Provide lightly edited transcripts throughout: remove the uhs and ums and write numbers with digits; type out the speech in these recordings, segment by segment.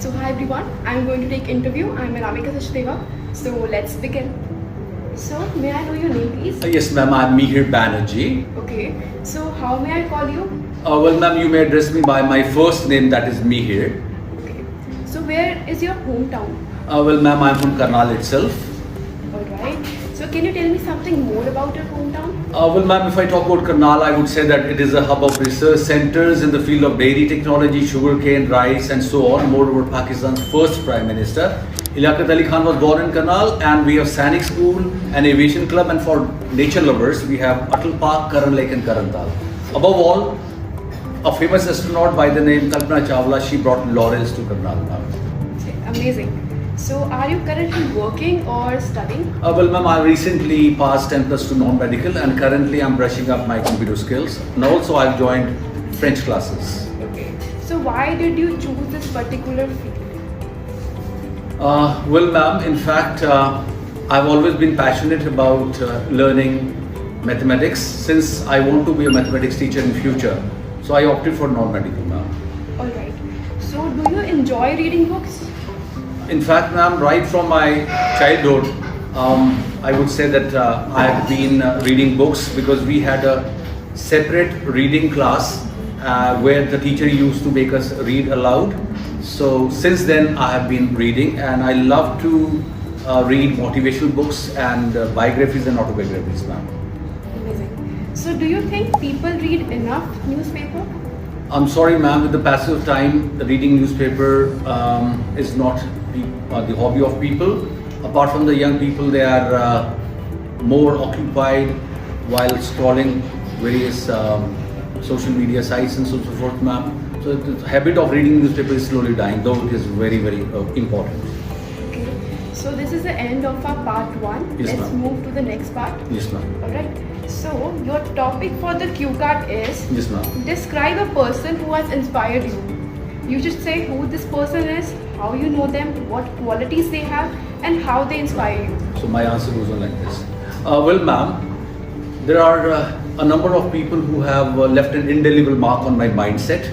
So hi everyone, I'm going to take interview. I'm Anamika Sachdeva. So let's begin. So may I know your name please? Yes ma'am, I'm Mihir Banerjee. Okay. So how may I call you? Well ma'am, you may address me by my first name, that is Mihir. Okay. So where is your hometown? Well ma'am, I'm from Karnal itself. Alright. So can you tell me something more about your hometown? Well ma'am, if I talk about Karnal, I would say that it is a hub of research centers in the field of dairy technology, sugarcane, rice and so on. Moreover, Pakistan's first Prime Minister, Liaquat Ali Khan, was born in Karnal, and we have Sainik School, an aviation club, and for nature lovers, we have Atal Park, Karan Lake and Karantal. Above all, a famous astronaut by the name Kalpana Chawla, she brought laurels to Karnal. Okay, amazing. So are you currently working or studying? Well ma'am, I recently passed 10 plus 2 non-medical, and currently I'm brushing up my computer skills, and also I've joined French classes. Okay. So why did you choose this particular field? Well ma'am, in fact, I've always been passionate about learning mathematics, since I want to be a mathematics teacher in future. So I opted for non-medical ma'am. Alright. So do you enjoy reading books? In fact ma'am, right from my childhood, I would say that I have been reading books, because we had a separate reading class where the teacher used to make us read aloud. So since then I have been reading, and I love to read motivational books and biographies and autobiographies ma'am. Amazing. So do you think people read enough newspaper? I'm sorry ma'am, with the passage of time, reading newspaper is not the hobby of people. Apart from the young people, they are more occupied while scrolling various social media sites and so forth ma'am. So the habit of reading newspaper is slowly dying, though it is very important. Okay. So this is the end of our part 1. Yes, Let's move to the next part. Yes ma'am. Alright. So your topic for the cue card is Yes ma'am. describe a person who has inspired you. You should say who this person is, how you know them, what qualities they have, and how they inspire you. So my answer goes on like this. Well ma'am, there are a number of people who have left an indelible mark on my mindset.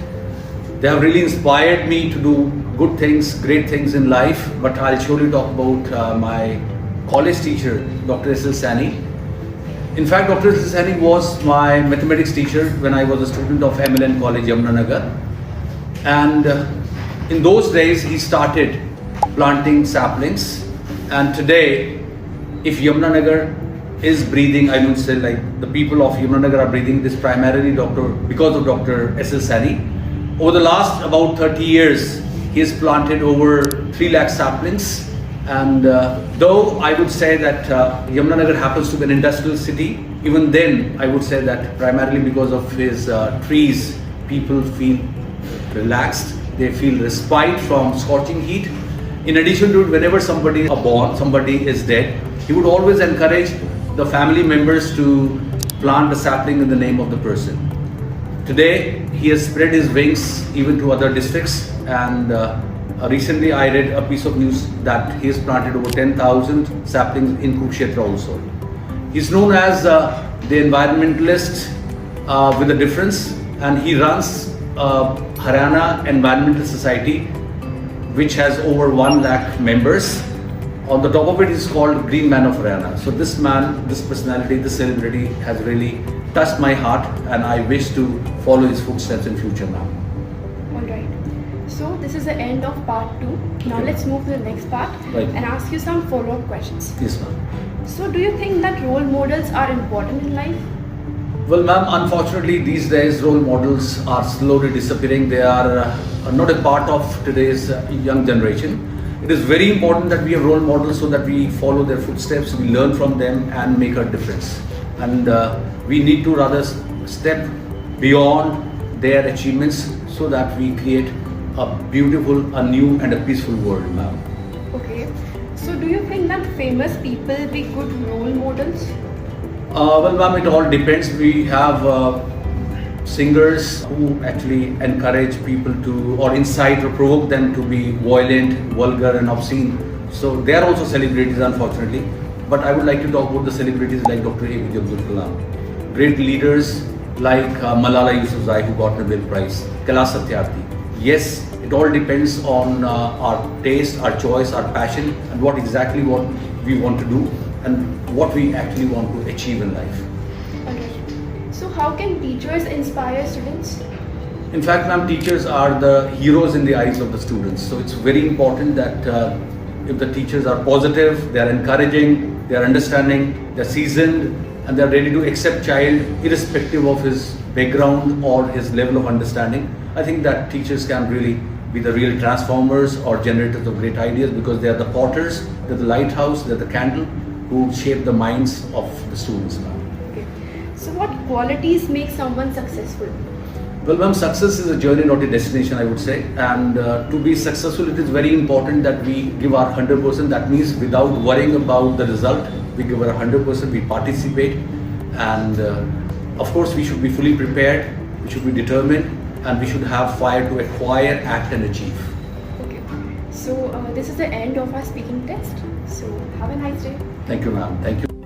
They have really inspired me to do good things, great things in life. But I'll surely talk about my college teacher, Dr. S.L. Sani. In fact, Dr. S.L. Sani was my mathematics teacher when I was a student of MLN College, Yamunanagar. And in those days, he started planting saplings. And today, if Yamunanagar is breathing, I would say like the people of Yamunanagar are breathing, this primarily because of Dr. S.L. Sani. Over the last about 30 years, he has planted over 3 lakh saplings. And though I would say that Yamunanagar happens to be an industrial city, even then I would say that primarily because of his trees, people feel relaxed, they feel respite from scorching heat. In addition to it, whenever somebody is born, somebody is dead, he would always encourage the family members to plant a sapling in the name of the person. Today, he has spread his wings even to other districts, and recently I read a piece of news that he has planted over 10,000 saplings in Kurukshetra also. He's known as the environmentalist with a difference, and he runs Haryana Environmental Society, which has over 1 lakh members. On the top of it is called Green Man of Haryana. So this man, this personality, this celebrity has really touched my heart, and I wish to follow his footsteps in future now. Alright. So this is the end of part 2. Now Okay. let's move to the next part and ask you some follow-up questions. Yes ma'am. So do you think that role models are important in life? Well ma'am, unfortunately these days role models are slowly disappearing. They are not a part of today's young generation. It is very important that we have role models so that we follow their footsteps, we learn from them and make a difference. And we need to rather step beyond their achievements so that we create a beautiful, a new and a peaceful world ma'am. Okay. So do you think that famous people be good role models? Well ma'am, it all depends. We have singers who actually encourage people to, or incite or provoke them to be violent, vulgar and obscene. So they are also celebrities unfortunately. But I would like to talk about the celebrities like Dr. APJ Abdul Kalam. Great leaders like Malala Yousafzai, who got Nobel Prize, Kailash Satyarthi. Yes, It all depends on our taste, our choice, our passion, and what we want to do and what we actually want to achieve in life. Okay. So how can teachers inspire students? In fact, ma'am, teachers are the heroes in the eyes of the students. So it's very important that if the teachers are positive, they are encouraging, they are understanding, they are seasoned, and they are ready to accept child irrespective of his background or his level of understanding, I think that teachers can really be the real transformers or generators of great ideas, because they are the potters, they are the lighthouse, they are the candle who shape the minds of the students, ma'am. Okay. So what qualities make someone successful? Well, ma'am, success is a journey, not a destination, I would say. And to be successful, it is very important that we give our 100%. That means without worrying about the result, we give our 100%, we participate. And of course, we should be fully prepared, we should be determined, and we should have fire to acquire, act and achieve. Okay. So this is the end of our speaking test. So have a nice day. Thank you, ma'am. Thank you.